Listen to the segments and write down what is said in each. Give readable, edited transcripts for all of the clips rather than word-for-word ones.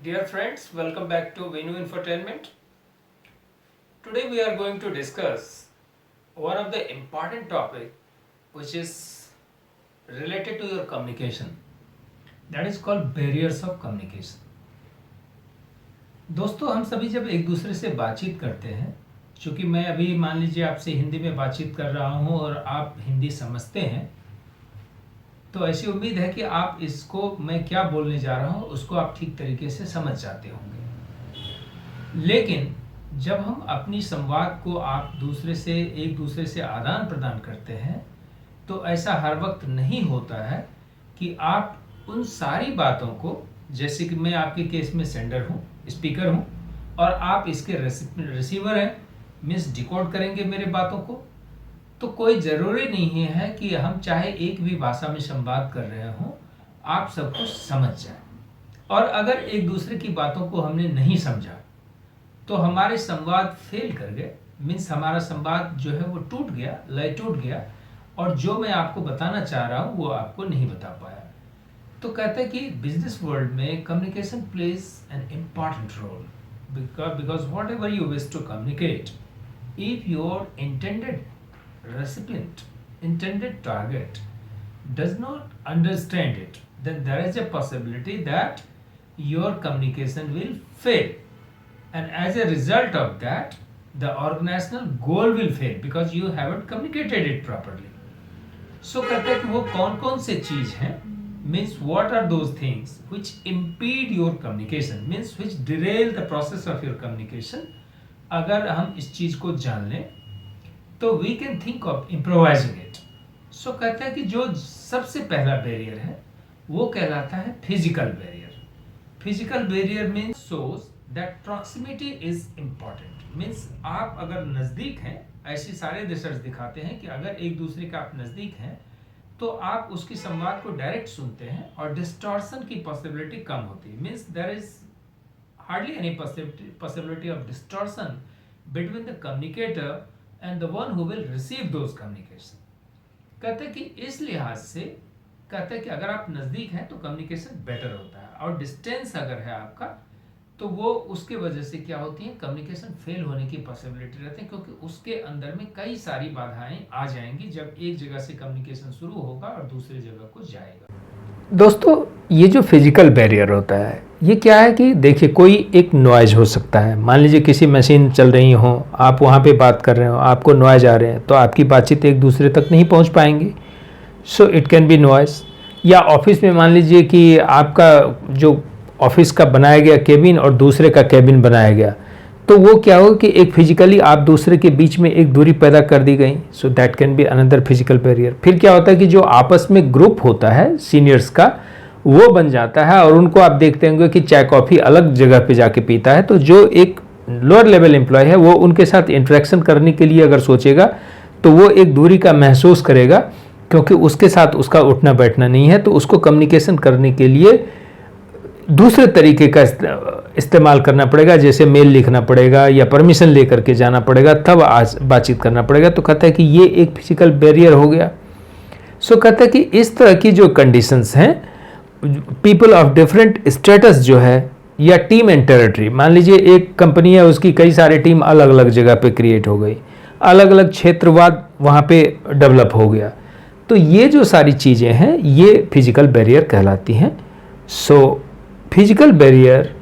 Dear friends, welcome back to Venu Infotainment. Today we are going to discuss one of the important topic which is related to your communication. That is called barriers of communication. दोस्तों हम सभी जब एक दूसरे से बातचीत करते हैं, चूँकि मैं अभी मान लीजिए आपसे हिंदी में बातचीत कर रहा हूँ और आप हिंदी समझते हैं, तो ऐसी उम्मीद है कि आप इसको मैं क्या बोलने जा रहा हूँ उसको आप ठीक तरीके से समझ जाते होंगे। लेकिन जब हम अपनी संवाद को एक दूसरे से आदान प्रदान करते हैं, तो ऐसा हर वक्त नहीं होता है कि आप उन सारी बातों को, जैसे कि मैं आपके केस में सेंडर हूँ, स्पीकर हूँ, और आप इसके रिसीवर हैं, मीन्स डिकोड करेंगे मेरे बातों को, तो कोई ज़रूरी नहीं है कि हम चाहे एक भी भाषा में संवाद कर रहे हों, आप सब कुछ समझ जाए। और अगर एक दूसरे की बातों को हमने नहीं समझा तो हमारे संवाद फेल कर गए, मीन्स हमारा संवाद जो है वो टूट गया, लय टूट गया, और जो मैं आपको बताना चाह रहा हूँ वो आपको नहीं बता पाया। तो कहते हैं कि बिजनेस वर्ल्ड में communication plays an important role, because whatever you wish to communicate, if your recipient, intended target, does not understand it, then there is a possibility that your communication will fail, and as a result of that the organizational goal will fail because you haven't communicated it properly. So कहते हैं कि वो कौन कौन से चीज हैं, means what are those things which impede your communication, means which derail the process of your communication. अगर हम इस चीज को जान लें तो we can think of improvising it. So कहता है कि जो सबसे पहला बैरियर है वो कहलाता है physical barrier. Physical barrier means shows that proximity is important, means आप अगर नज़दीक हैं, ऐसे सारे रिसर्च दिखाते हैं कि अगर एक दूसरे का आप नज़दीक हैं तो आप उसकी संवाद को डायरेक्ट सुनते हैं और डिस्टॉर्शन की पॉसिबिलिटी कम होती है, means there is hardly any possibility of distortion between the communicator and the one who will receive those communication. कहते हैं कि इस लिहाज से कहते हैं कि अगर आप नज़दीक हैं तो कम्युनिकेशन बेटर होता है, और डिस्टेंस अगर है आपका तो वो उसके वजह से क्या होती है, कम्युनिकेशन फेल होने की पॉसिबिलिटी रहती है, क्योंकि उसके अंदर में कई सारी बाधाएं आ जाएंगी जब एक जगह से कम्युनिकेशन शुरू होगा और दूसरी जगह को जाएगा। दोस्तों ये जो फिजिकल बैरियर होता है ये क्या है कि देखिए कोई एक नॉइज़ हो सकता है, मान लीजिए किसी मशीन चल रही हो, आप वहाँ पे बात कर रहे हो, आपको नॉइज़ आ रहे हैं तो आपकी बातचीत एक दूसरे तक नहीं पहुँच पाएंगी। So it can be noise. या ऑफिस में मान लीजिए कि आपका जो ऑफिस का बनाया गया केबिन और दूसरे का केबिन बनाया गया, तो वो क्या होगा कि एक फिजिकली आप दूसरे के बीच में एक दूरी पैदा कर दी गई। So that can be another physical barrier. फिर क्या होता है कि जो आपस में ग्रुप होता है सीनियर्स का, वो बन जाता है, और उनको आप देखते होंगे कि चाय कॉफ़ी अलग जगह पे जाके पीता है, तो जो एक लोअर लेवल एम्प्लॉय है वो उनके साथ इंटरेक्शन करने के लिए अगर सोचेगा तो वो एक दूरी का महसूस करेगा, क्योंकि उसके साथ उसका उठना बैठना नहीं है, तो उसको कम्युनिकेशन करने के लिए दूसरे तरीके का इस्तेमाल करना पड़ेगा, जैसे मेल लिखना पड़ेगा या परमिशन लेकर के जाना पड़ेगा, तब आज बातचीत करना पड़ेगा। तो कहता है कि ये एक फिजिकल बैरियर हो गया। सो कहता है कि इस तरह की जो कंडीशंस हैं, पीपल ऑफ डिफरेंट स्टेटस जो है, या टीम एंड टेरिटरी, मान लीजिए एक कंपनी है, उसकी कई सारे टीम अलग अलग जगह पे क्रिएट हो गई, अलग अलग क्षेत्रवाद वहाँ पे डेवलप हो गया, तो ये जो सारी चीज़ें हैं ये फिजिकल बैरियर कहलाती हैं। सो फिजिकल बैरियर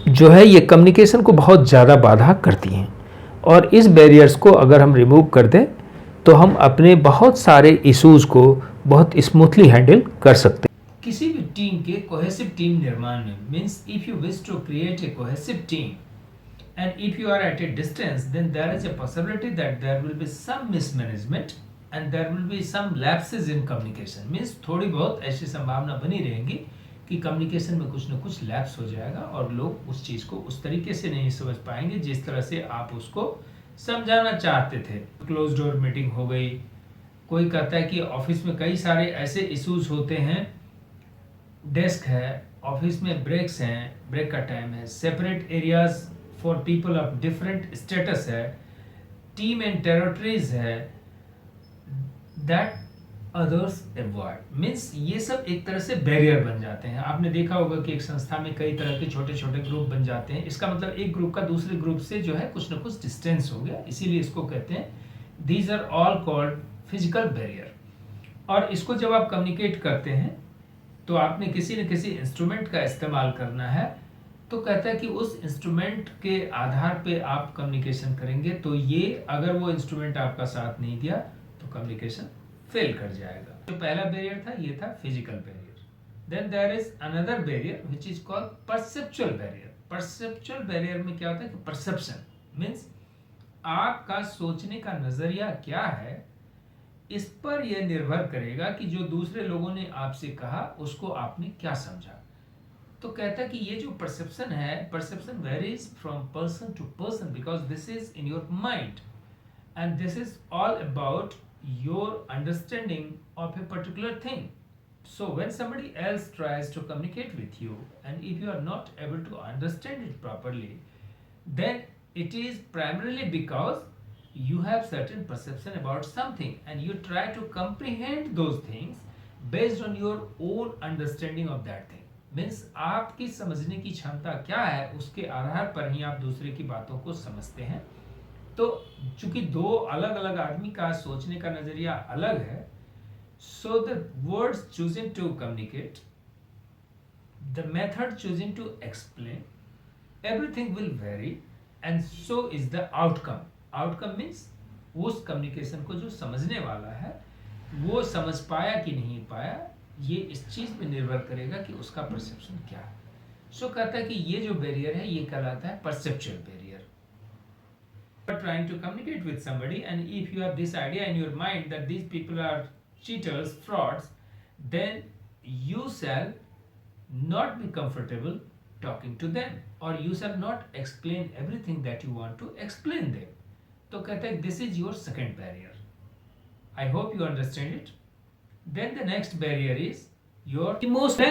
जो है ये कम्युनिकेशन को बहुत ज़्यादा बाधा करती हैं, और इस बैरियर्स को अगर हम रिमूव कर दें तो हम अपने बहुत सारे इश्यूज़ को बहुत स्मूथली हैंडल कर सकते हैं। किसी भी टीम के कोहेसिव टीम निर्माण में, means if you wish to create a cohesive team and if you are at a distance, then there is a possibility that there will be some mismanagement and there will be some lapses in communication, means थोड़ी बहुत ऐसी संभावना बनी रहेगी कि communication में कुछ न कुछ लैप्स हो जाएगा और लोग उस चीज़ को उस तरीके से नहीं समझ पाएंगे जिस तरह से आप उसको समझाना चाहते थे। क्लोज डोर मीटिंग हो गई, कोई कहता है कि ऑफिस में कई सारे ऐसे इश्यूज होते हैं, डेस्क है, ऑफिस में ब्रेक्स हैं, ब्रेक का टाइम है, separate areas for people of different status है, टीम एंड टेरिटरीज है, दैट अदर्स अवॉइड मीन्स ये सब एक तरह से बैरियर बन जाते हैं। आपने देखा होगा कि एक संस्था में कई तरह के छोटे छोटे ग्रुप बन जाते हैं, इसका मतलब एक ग्रुप का दूसरे ग्रुप से जो है कुछ ना कुछ डिस्टेंस हो गया, इसीलिए इसको कहते हैं these are all called physical barrier. और इसको जब आप कम्युनिकेट करते हैं तो आपने किसी न किसी इंस्ट्रूमेंट का इस्तेमाल करना है, तो कहता है कि उस इंस्ट्रूमेंट के आधार पे आप कम्युनिकेशन करेंगे, तो ये अगर वो इंस्ट्रूमेंट आपका साथ नहीं दिया तो कम्युनिकेशन फेल कर जाएगा। जो पहला बैरियर था ये था physical barrier. Then there is another barrier which is called perceptual barrier. Perceptual barrier में क्या होता है कि परसेप्शन मीन्स आपका सोचने का नजरिया क्या है, इस पर यह निर्भर करेगा कि जो दूसरे लोगों ने आपसे कहा उसको आपने क्या समझा। तो कहता है कि ये जो परसेप्शन है, perception varies from person to person because this is in your mind and this is all about your understanding of a particular thing. So when somebody else tries to communicate with you and if you are not able to understand it properly, then it is primarily because you have certain perception about something and you try to comprehend those things based on your own understanding of that thing. Means आपकी समझने की क्षमता क्या है उसके आधार पर ही आप दूसरे की बातों को समझते हैं। तो चूंकि दो अलग अलग आदमी का सोचने का नजरिया अलग है, so the words choosing to communicate, the method choosing to explain, everything will vary and so is the outcome. Outcome means उस कम्युनिकेशन को जो समझने वाला है वो समझ पाया कि नहीं पाया, ये इस चीज पे निर्भर करेगा कि उसका परसेप्शन क्या है। सो कहता है कि ये जो बैरियर है ये कहलाता है perceptual barrier. Trying to communicate with somebody and if you have this idea in your mind that these people are cheaters, frauds, then you shall not be comfortable talking to them or you shall not explain everything that you want to explain them. तो कहते हैं this is your second barrier. I hope you understand it. Then the next barrier is your emotional